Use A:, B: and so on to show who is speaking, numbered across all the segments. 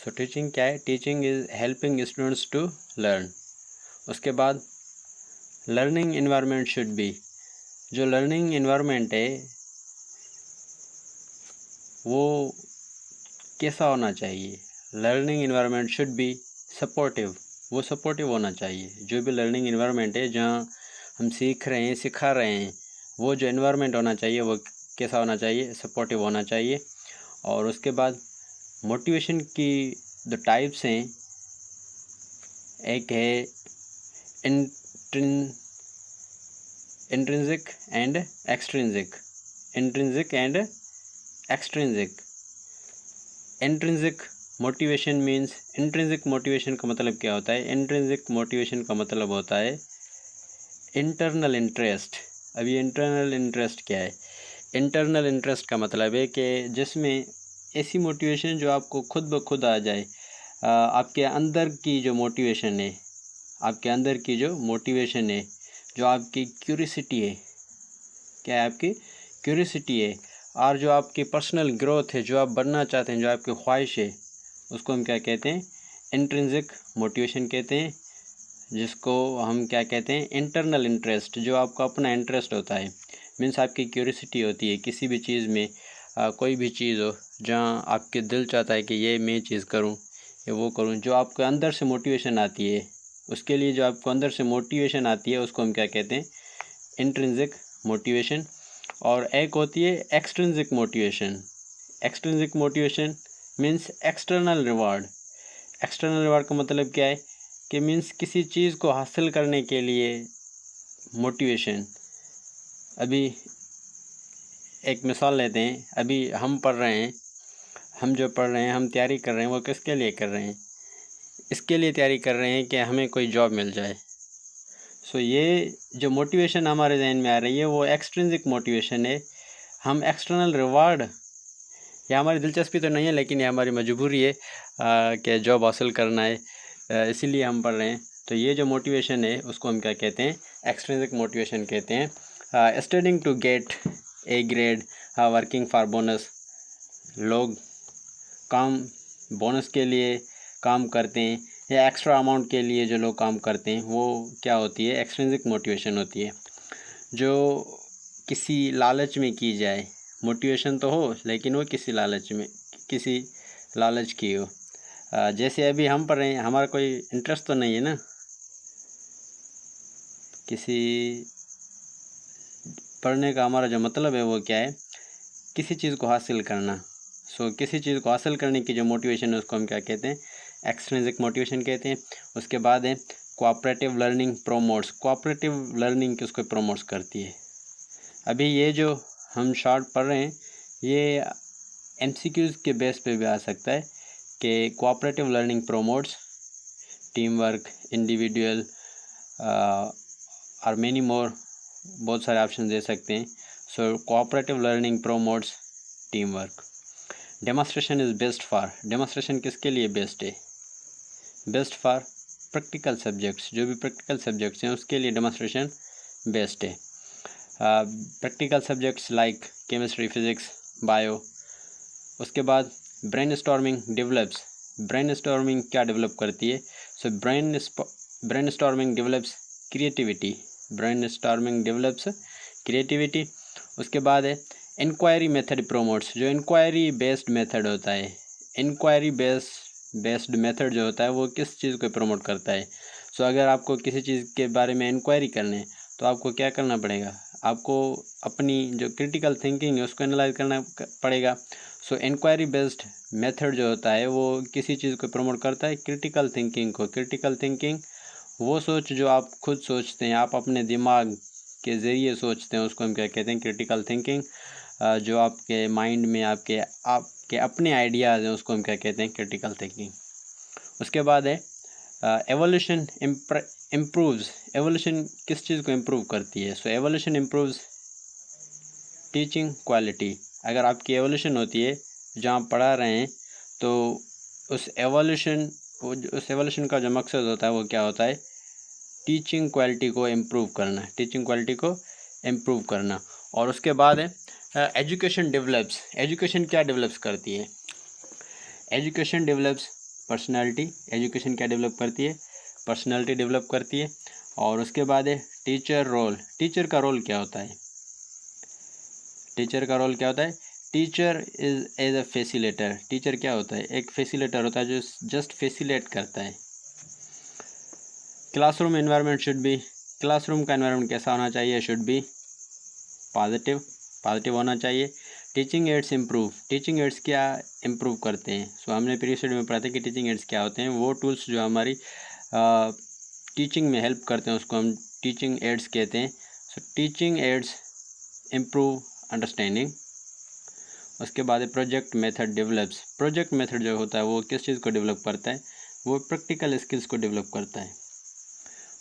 A: सो teaching क्या है? Teaching is helping students to learn. उसके बाद लर्निंग इन्वायरमेंट शुड बी, जो लर्निंग इन्वायरमेंट है वो कैसा होना चाहिए? Learning environment should be supportive, वो सपोर्टिव होना चाहिए। जो भी लर्निंग इन्वायरमेंट है जहाँ हम सीख रहे हैं, सिखा रहे हैं, वो जो इन्वायरमेंट होना चाहिए वो कैसा होना चाहिए? सपोर्टिव होना चाहिए। और उसके बाद मोटिवेशन की जो टाइप्स हैं, एक है intrinsic and extrinsic. Intrinsic and extrinsic. Intrinsic motivation means, intrinsic motivation का मतलब क्या होता है? इंट्रिंसिक मोटिवेशन का मतलब होता है इंटरनल इंटरेस्ट। अभी इंटरनल इंटरेस्ट क्या है? इंटरनल इंटरेस्ट का मतलब है कि जिसमें ऐसी मोटिवेशन जो आपको खुद ब खुद आ जाए, आपके अंदर की जो मोटिवेशन है, आपके अंदर की जो मोटिवेशन है, जो आपकी क्यूरियोसिटी है, क्या है? आपकी क्यूरियोसिटी है, और जो आपकी पर्सनल ग्रोथ है, जो आप बनना चाहते हैं, जो आपकी ख्वाहिश है, उसको हम क्या कहते हैं? इंट्रिंसिक मोटिवेशन कहते हैं। जिसको हम क्या कहते हैं? इंटरनल इंटरेस्ट, जो आपका अपना इंटरेस्ट होता है, मीन्स आपकी क्यूरियोसिटी होती है किसी भी चीज़ में। कोई भी चीज़ हो जहाँ आपके दिल चाहता है कि ये मैं चीज़ करूँ या वो करूँ, जो आपको अंदर से मोटिवेशन आती है, उसके लिए जो आपको अंदर से मोटिवेशन आती है उसको हम क्या कहते हैं? Intrinsic motivation. और एक होती है extrinsic motivation. Extrinsic motivation means external reward. External reward का मतलब क्या है? कि मीन्स किसी चीज़ को हासिल करने के लिए मोटिवेशन। अभी एक मिसाल लेते हैं, अभी हम पढ़ रहे हैं, हम जो पढ़ रहे हैं, हम तैयारी कर रहे हैं, वो किसके लिए कर रहे हैं? इसके लिए तैयारी कर रहे हैं कि हमें कोई जॉब मिल जाए। सो ये जो मोटिवेशन हमारे जहन में आ रही है वो एक्सट्रिंसिक मोटिवेशन है। हम एक्सटर्नल रिवार्ड, ये हमारी दिलचस्पी तो नहीं है लेकिन ये हमारी मजबूरी है कि जॉब हासिल करना है, इसीलिए हम पढ़ रहे हैं। तो ये जो मोटिवेशन है उसको हम क्या कहते हैं? एक्सट्रिंसिक मोटिवेशन कहते हैं। Studying to get a grade, working for bonus. लोग काम बोनस के लिए काम करते हैं, या एक्स्ट्रा अमाउंट के लिए जो लोग काम करते हैं, वो क्या होती है? एक्सट्रिंसिक मोटिवेशन होती है। जो किसी लालच में की जाए, मोटिवेशन तो हो लेकिन वो किसी लालच की हो। जैसे अभी हम पढ़ रहे हैं, हमारा कोई इंटरेस्ट तो नहीं है ना, किसी पढ़ने का हमारा जो मतलब है वो क्या है? किसी चीज़ को हासिल करना। सो किसी चीज़ को हासिल करने की जो मोटिवेशन है उसको हम क्या कहते हैं? एक्सट्रिंसिक मोटिवेशन कहते हैं। उसके बाद है cooperative learning promotes. Cooperative learning किसको प्रमोट्स करती है? अभी ये जो हम शॉर्ट पढ़ रहे हैं ये MCQs के बेस पे भी आ सकता है कि cooperative learning promotes team work, individual और मैनी मोर, बहुत सारे ऑप्शन दे सकते हैं। सो cooperative learning promotes team work. Demonstration is best for, demonstration किसके लिए बेस्ट है? बेस्ट फॉर प्रैक्टिकल सब्जेक्ट्स, जो भी प्रैक्टिकल सब्जेक्ट्स हैं उसके लिए डेमोस्ट्रेशन बेस्ट है। Practical subjects like chemistry, physics, bio. उसके बाद brain storming develops. Brain storming क्या डेवलप करती है? So brain storming develops creativity. Brain storming develops creativity. उसके बाद है इंक्वायरी मेथड प्रोमोट्स, जो इंक्वायरी बेस्ड मेथड होता है। इंक्वायरी बेस्ड मेथड जो होता है वो किस चीज़ को प्रमोट करता है? सो अगर आपको किसी चीज़ के बारे में इंक्वायरी करनी है तो आपको क्या करना पड़ेगा? आपको अपनी जो क्रिटिकल थिंकिंग है उसको एनालाइज करना पड़ेगा। सो इंक्वायरी बेस्ड मेथड जो होता है वो किसी चीज़ को प्रमोट करता है? क्रिटिकल थिंकिंग को। क्रिटिकल थिंकिंग वो सोच जो आप खुद सोचते हैं, आप अपने दिमाग के ज़रिए सोचते हैं, उसको हम क्या कहते हैं? Critical thinking. जो आपके माइंड में आपके अपने आइडियाज़ हैं उसको हम क्या कहते हैं? Critical thinking. उसके बाद है एवोल्यूशन इम्प्रूव्स। एवोल्यूशन किस चीज़ को इम्प्रूव करती है? सो एवोल्यूशन इम्प्रूव्स टीचिंग क्वालिटी। अगर आपकी एवोल्यूशन होती है जहाँ पढ़ा रहे हैं तो उस एवोल्यूशन का जो मकसद होता है वो क्या होता है? टीचिंग क्वालिटी को इम्प्रूव करना। टीचिंग क्वालिटी को इम्प्रूव करना। और उसके बाद है एजुकेशन डेवलप्स। एजुकेशन क्या डेवलप्स करती है? एजुकेशन डेवलप्स पर्सनालिटी, एजुकेशन क्या डेवलप करती है, पर्सनालिटी डेवलप करती है। और उसके बाद है टीचर रोल, टीचर का रोल क्या होता है, टीचर का रोल क्या होता है, teacher is as a facilitator, teacher क्या होता है, एक फैसिलेटर होता है जो जस्ट फैसिलेट करता है। Classroom environment should be, classroom का एनवायरनमेंट कैसा होना चाहिए, शुड बी पॉजिटिव, पॉजिटिव होना चाहिए। Teaching ads improve, teaching ads क्या इम्प्रूव करते हैं, सो हमने प्रीवियस वीडियो में पढ़ा था कि टीचिंग एड्स क्या होते हैं, वो टूल्स जो हमारी टीचिंग में हेल्प करते हैं उसको हम टीचिंग एड्स कहते हैं। So teaching ads improve understanding. उसके बाद project method develops, project method जो होता है वो किस चीज़ को डेवलप करता है, वो प्रैक्टिकल स्किल्स को डेवलप करता है।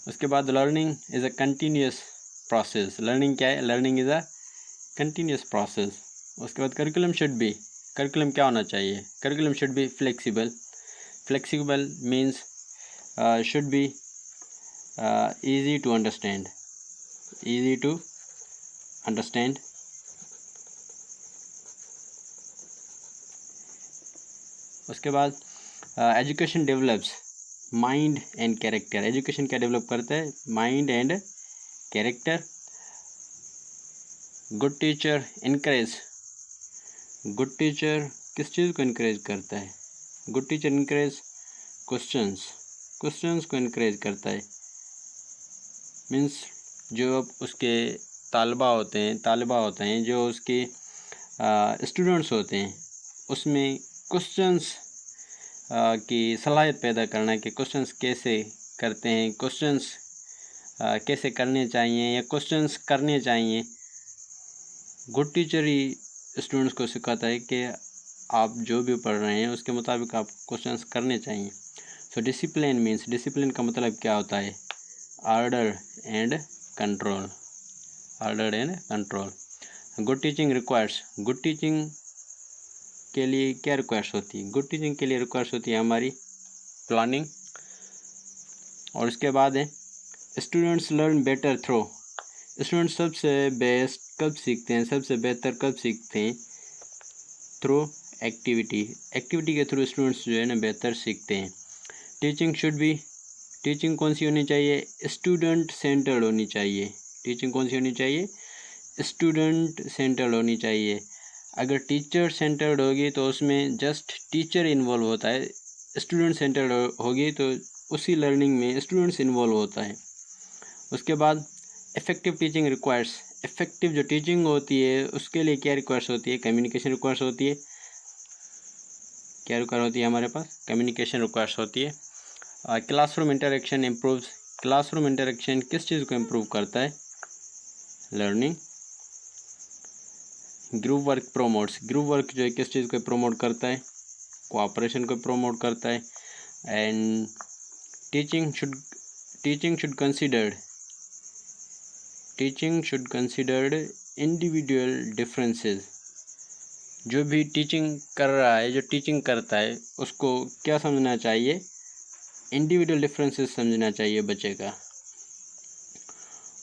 A: उसके बाद learning is a continuous process, learning क्या है, learning is a continuous process. उसके बाद करिकुलम शुड बी, करिकुलम क्या होना चाहिए, curriculum should be flexible, flexible means should be easy to understand, easy to understand। उसके बाद education develops mind and character, education क्या डेवलप करता है, mind and character. Good teacher encourage, good teacher किस चीज़ को इनकरेज करता है, good teacher encourage questions, questions को इनकरेज करता है। मीन्स जो अब उसके तालिबा होते हैं जो उसके स्टूडेंट्स होते हैं उसमें क्वेश्चंस की सलाहियत पैदा करना कि क्वेश्चंस कैसे करते हैं, क्वेश्चंस कैसे करने चाहिए या क्वेश्चंस करने चाहिए। गुड टीचर ही स्टूडेंट्स को सिखाता है कि आप जो भी पढ़ रहे हैं उसके मुताबिक आप क्वेश्चंस करने चाहिए। सो डिसिप्लिन मीन्स, डिसिप्लिन का मतलब क्या होता है, order and control, order and control. Good teaching requires, good teaching के लिए क्या रिक्वायर्स होती है, गुड टीचिंग के लिए रिक्वायर्स होती है हमारी प्लानिंग। और उसके बाद है students learn better through, students सबसे बेस्ट कब सीखते हैं, सबसे बेहतर कब सीखते हैं, थ्रू एक्टिविटी, एक्टिविटी के थ्रू स्टूडेंट्स जो है ना बेहतर सीखते हैं। टीचिंग शुड बी, टीचिंग कौन सी होनी चाहिए, स्टूडेंट सेंटर्ड होनी चाहिए, टीचिंग कौन सी होनी चाहिए, स्टूडेंट सेंटर्ड होनी चाहिए। अगर टीचर सेंटर्ड होगी तो उसमें जस्ट टीचर इन्वॉल्व होता है, स्टूडेंट सेंटर्ड होगी तो उसी लर्निंग में स्टूडेंट्स इन्वॉल्व होता है। उसके बाद इफ़ेक्टिव टीचिंग रिक्वायर्स, इफ़ेक्टिव जो टीचिंग होती है उसके लिए क्या रिक्वायर्स होती है, कम्युनिकेशन रिक्वायर्स होती है, क्या रिक्वायर होती है हमारे पास, कम्युनिकेशन रिक्वायर्स होती है। Classroom interaction improves, classroom interaction किस चीज़ को इम्प्रूव करता है, learning. Group work promotes, group work जो है किस चीज़ को प्रोमोट करता है, कोऑपरेशन को प्रोमोट करता है। And teaching should considered, teaching should considered individual differences, जो भी टीचिंग कर रहा है, जो टीचिंग करता है उसको क्या समझना चाहिए, इंडिविजुअल डिफरेंसेस समझना चाहिए बच्चे का।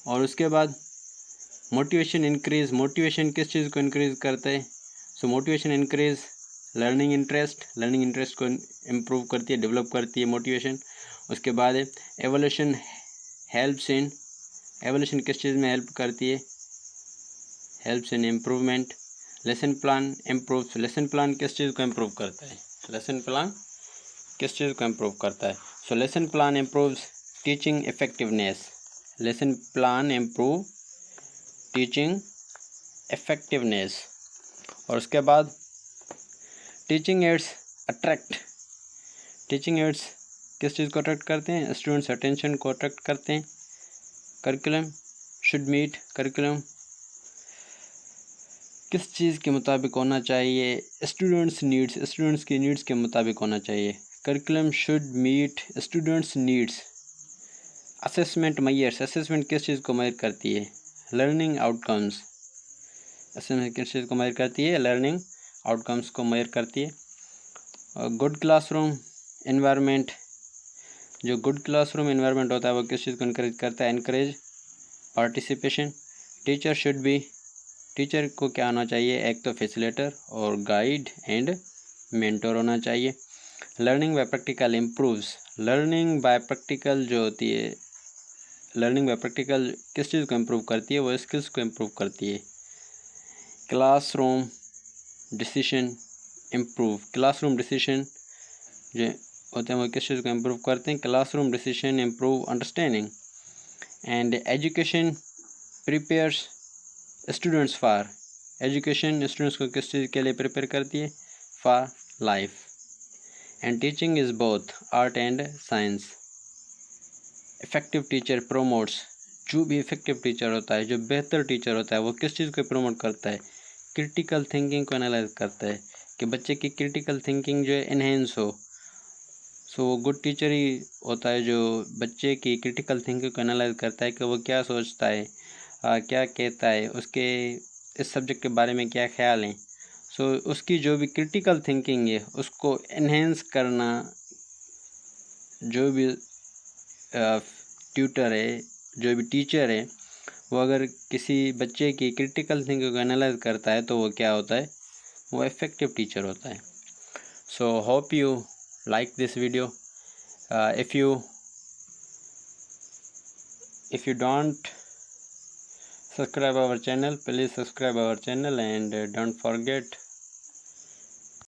A: और उसके बाद मोटिवेशन इंक्रीज, मोटिवेशन किस चीज़ को इंक्रीज करता है, सो motivation increase learning interest, learning interest को इम्प्रूव करती है, डेवलप करती है मोटिवेशन। उसके बाद है एवोल्यूशन हेल्प्स इन, एवोल्यूशन किस चीज़ में हेल्प करती है, helps in improvement. Lesson plan improve, lesson plan किस चीज़ को इम्प्रूव करता है, लेसन प्लान किस चीज़ को इम्प्रूव करता है, so lesson plan improves teaching effectiveness, lesson plan improve teaching effectiveness. और उसके बाद teaching ads attract, teaching ads किस चीज़ को अट्रैक्ट करते हैं, स्टूडेंट्स अटेंशन को अट्रैक्ट करते हैं। करिकुलम शुड मीट, करिकुलम किस चीज़ के मुताबिक होना चाहिए, स्टूडेंट्स नीड्स, स्टूडेंट्स की नीड्स के मुताबिक होना चाहिए। Curriculum should meet students needs. Assessment measures, assessment किस चीज़ को मेजर करती है, लर्निंग आउटकम्स, असेसमेंट किस चीज़ को मेजर करती है, लर्निंग आउटकम्स को मेजर करती है। गुड क्लासरूम एनवायरनमेंट, जो गुड क्लासरूम एनवायरनमेंट होता है वो किस चीज़ को इनकरेज करता है, encourage participation. Teacher should be, teacher को क्या होना चाहिए, एक तो फैसिलिटेटर और गाइड एंड मेंटर होना चाहिए। Learning by practical improves, learning by practical जो होती है, लर्निंग बाय प्रैक्टिकल किस चीज़ को इम्प्रूव करती है, वो स्किल्स को इम्प्रूव करती है। Classroom decision improve, classroom decision जो होते हैं वो किस चीज़ को इम्प्रूव करते हैं, classroom decision improve understanding. And education prepares students for, education students को किस चीज़ के लिए प्रिपेयर करती है, for life. And teaching is both art and science. Effective teacher promotes, जो भी इफ़ेक्टिव टीचर होता है, जो बेहतर टीचर होता है, वो किस चीज़ को प्रमोट करता है, क्रिटिकल थिंकिंग को एनालाइज करता है कि बच्चे की क्रिटिकल थिंकिंग जो है इन्हेंस हो। सो वो गुड टीचर ही होता है जो बच्चे की क्रिटिकल थिंकिंग को एनालाइज करता है कि वो क्या सोचता है, क्या कहता है, उसके इस सब्जेक्ट के बारे में क्या ख्याल है। सो उसकी जो भी क्रिटिकल थिंकिंग है उसको एनहेंस करना, जो भी ट्यूटर है, जो भी टीचर है, वो अगर किसी बच्चे की क्रिटिकल थिंकिंग को एनालाइज करता है तो वो क्या होता है, वो इफ़ेक्टिव टीचर होता है। So hope you like this video. if you don't subscribe our channel, please subscribe our channel and don't forget